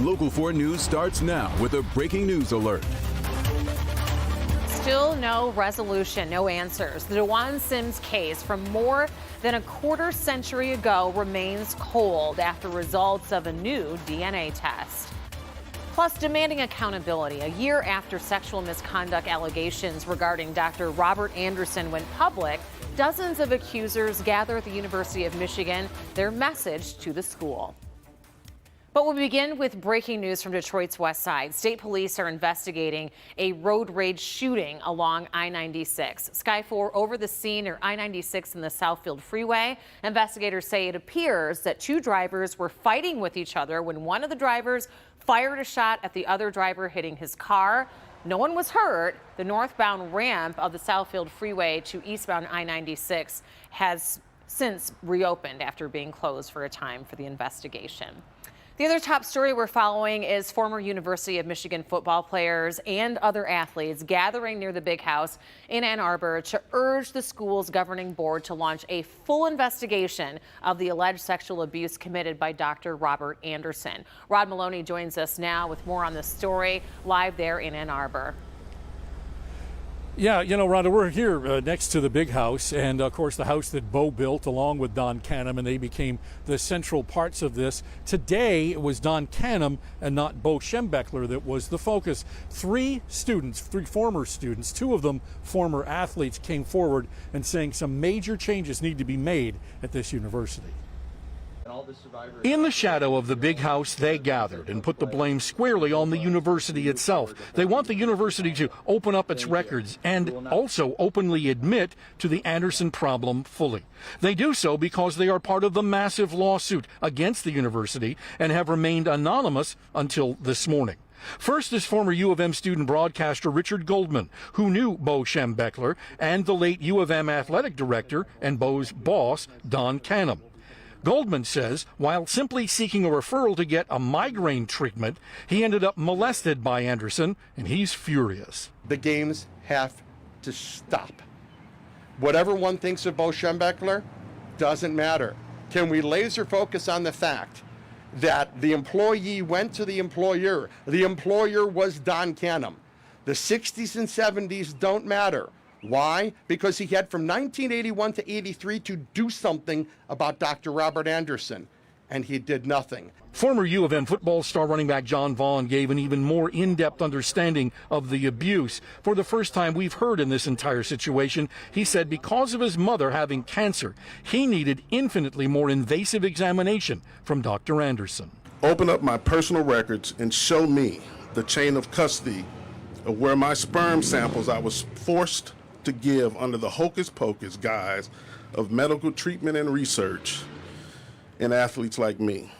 Local 4 News starts now with a breaking news alert. Still no resolution, no answers. The Dejuan Sims case from more than a quarter century ago remains cold after results of a new DNA test. Plus, demanding accountability a year after sexual misconduct allegations regarding Dr. Robert Anderson went public, dozens of accusers gather at the University of Michigan, their message to the school. But we'll begin with breaking news from Detroit's west side. State police are investigating a road rage shooting along I-96. Sky 4 over the scene near I-96 in the Southfield Freeway. Investigators say it appears that two drivers were fighting with each other when one of the drivers fired a shot at the other driver, hitting his car. No one was hurt. The northbound ramp of the Southfield Freeway to eastbound I-96 has since reopened after being closed for a time for the investigation. The other top story we're following is former University of Michigan football players and other athletes gathering near the Big House in Ann Arbor to urge the school's governing board to launch a full investigation of the alleged sexual abuse committed by Dr. Robert Anderson. Rod Maloney joins us now with more on this story, live there in Ann Arbor. Yeah, you know, Rhonda, we're here next to the Big House, and of course the house that Bo built along with Don Canham, and they became the central parts of this. Today it was Don Canham and not Bo Schembechler that was the focus. Three former students, two of them former athletes, came forward and saying some major changes need to be made at this university. In the shadow of the Big House, they gathered and put the blame squarely on the university itself. They want the university to open up its records and also openly admit to the Anderson problem fully. They do so because they are part of the massive lawsuit against the university and have remained anonymous until this morning. First is former U of M student broadcaster Richard Goldman, who knew Bo Schembechler, and the late U of M athletic director and Bo's boss, Don Canham. Goldman says while simply seeking a referral to get a migraine treatment, he ended up molested by Anderson, and he's furious. The games have to stop. Whatever one thinks of Bo Schembechler doesn't matter. Can we laser focus on the fact that the employee went to the employer? The employer was Don Canham. The 60s and 70s don't matter. Why? Because he had from 1981 to 83 to do something about Dr. Robert Anderson, and he did nothing. Former U of M football star running back John Vaughn gave an even more in-depth understanding of the abuse. For the first time we've heard in this entire situation, he said because of his mother having cancer, he needed infinitely more invasive examination from Dr. Anderson. Open up my personal records and show me the chain of custody of where my sperm samples I was forced to give under the hocus pocus guise of medical treatment and research in athletes like me.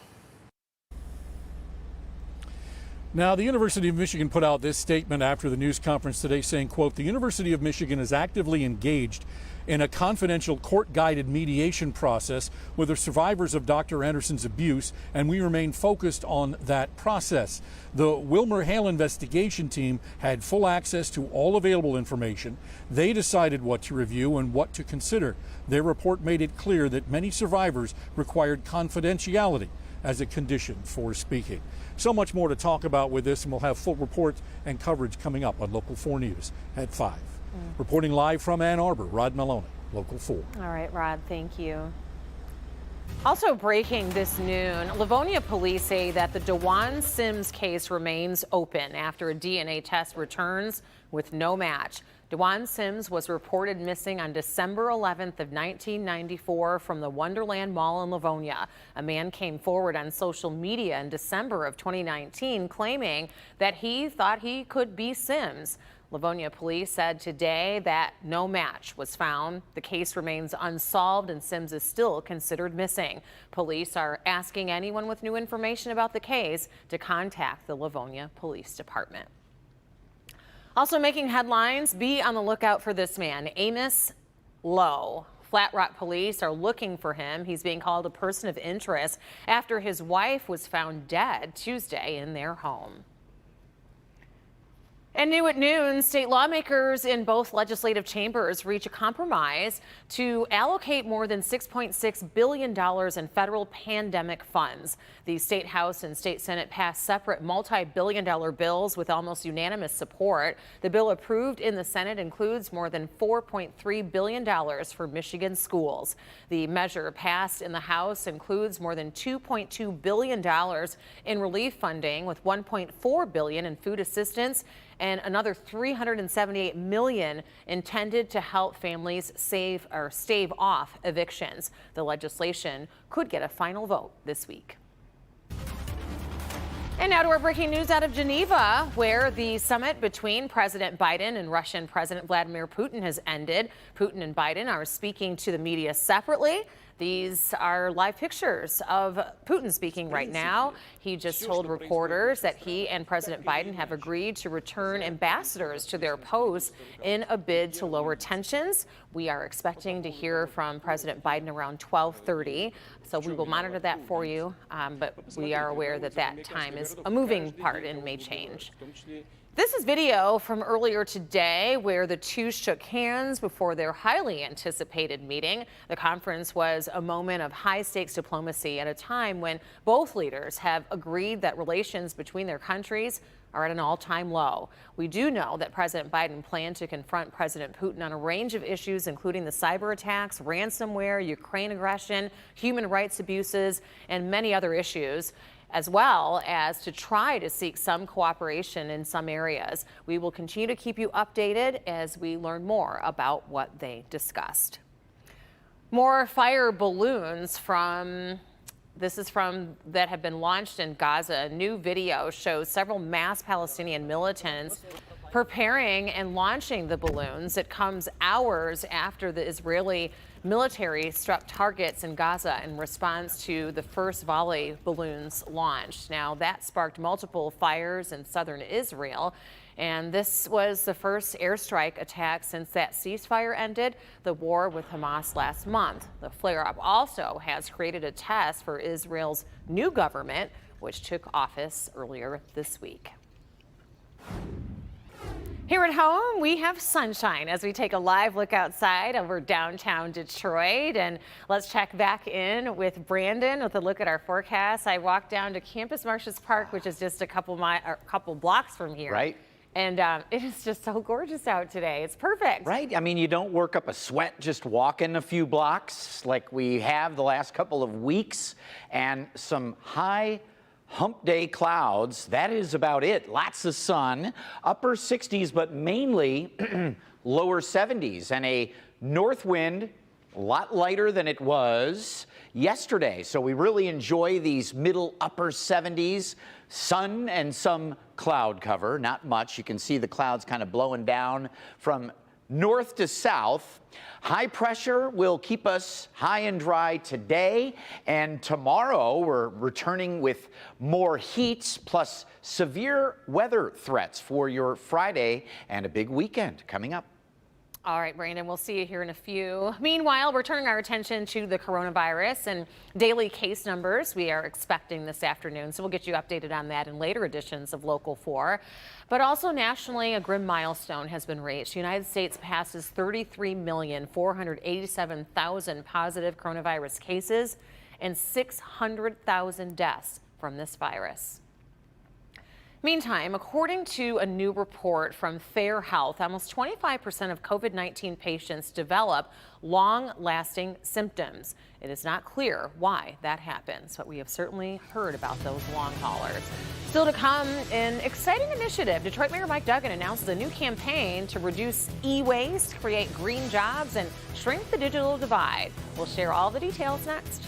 Now, the University of Michigan put out this statement after the news conference today saying, quote, the University of Michigan is actively engaged in a confidential court-guided mediation process with the survivors of Dr. Anderson's abuse, and we remain focused on that process. The Wilmer Hale investigation team had full access to all available information. They decided what to review and what to consider. Their report made it clear that many survivors required confidentiality as a condition for speaking. So much more to talk about with this, and we'll have full reports and coverage coming up on Local 4 News at 5. Reporting live from Ann Arbor, Rod Maloney, Local 4. All right, Rod, thank you. Also breaking this noon, Livonia police say that the Dejuan Sims case remains open after a DNA test returns with no match. Dejuan Sims was reported missing on December 11th of 1994 from the Wonderland Mall in Livonia. A man came forward on social media in December of 2019 claiming that he thought he could be Sims. Livonia police said today that no match was found. The case remains unsolved and Sims is still considered missing. Police are asking anyone with new information about the case to contact the Livonia Police Department. Also making headlines, be on the lookout for this man, Amos Lowe. Flat Rock police are looking for him. He's being called a person of interest after his wife was found dead Tuesday in their home. And new at noon, state lawmakers in both legislative chambers reach a compromise to allocate more than $6.6 billion in federal pandemic funds. The State House and State Senate passed separate multi-billion-dollar bills with almost unanimous support. The bill approved in the Senate includes more than $4.3 billion for Michigan schools. The measure passed in the House includes more than $2.2 billion in relief funding, with $1.4 billion in food assistance and another $378 million intended to help families stave off evictions. The legislation could get a final vote this week. And now to our breaking news out of Geneva, where the summit between President Biden and Russian President Vladimir Putin has ended. Putin and Biden are speaking to the media separately. These are live pictures of Putin speaking right now. He just told reporters that he and President Biden have agreed to return ambassadors to their posts in a bid to lower tensions. We are expecting to hear from President Biden around 12:30, so we will monitor that for you, but we are aware that that time is a moving part and may change. This is video from earlier today where the two shook hands before their highly anticipated meeting. The conference was a moment of high-stakes diplomacy at a time when both leaders have agreed that relations between their countries are at an all-time low. We do know that President Biden planned to confront President Putin on a range of issues, including the cyber attacks, ransomware, Ukraine aggression, human rights abuses, and many other issues, as well as to try to seek some cooperation in some areas. We will continue to keep you updated as we learn more about what they discussed. More fire balloons that have been launched in Gaza. A new video shows several mass Palestinian militants preparing and launching the balloons. It comes hours after the Israeli military struck targets in Gaza in response to the first volley balloons launched. Now, that sparked multiple fires in southern Israel, and this was the first airstrike attack since that ceasefire ended the war with Hamas last month. The flare-up also has created a test for Israel's new government, which took office earlier this week. Here at home, we have sunshine as we take a live look outside over downtown Detroit. And let's check back in with Brandon with a look at our forecast. I walked down to Campus Martius Park, which is just a couple blocks from here. Right. And it is just so gorgeous out today. It's perfect. Right. I mean, you don't work up a sweat just walking a few blocks like we have the last couple of weeks, and some high hump day clouds. That is about it. Lots of sun, upper 60s, but mainly lower 70s, and a north wind a lot lighter than it was yesterday. So we really enjoy these middle upper 70s, sun and some cloud cover. Not much. You can see the clouds kind of blowing down from north to south. High pressure will keep us high and dry today, and tomorrow we're returning with more heat plus severe weather threats for your Friday and a big weekend coming up. All right, Brandon, we'll see you here in a few. Meanwhile, we're turning our attention to the coronavirus and daily case numbers we are expecting this afternoon. So we'll get you updated on that in later editions of Local 4. But also nationally, a grim milestone has been reached. The United States passes 33,487,000 positive coronavirus cases and 600,000 deaths from this virus. Meantime, according to a new report from Fair Health, almost 25% of COVID-19 patients develop long-lasting symptoms. It is not clear why that happens, but we have certainly heard about those long haulers. Still to come, an exciting initiative. Detroit Mayor Mike Duggan announces a new campaign to reduce e-waste, create green jobs, and shrink the digital divide. We'll share all the details next.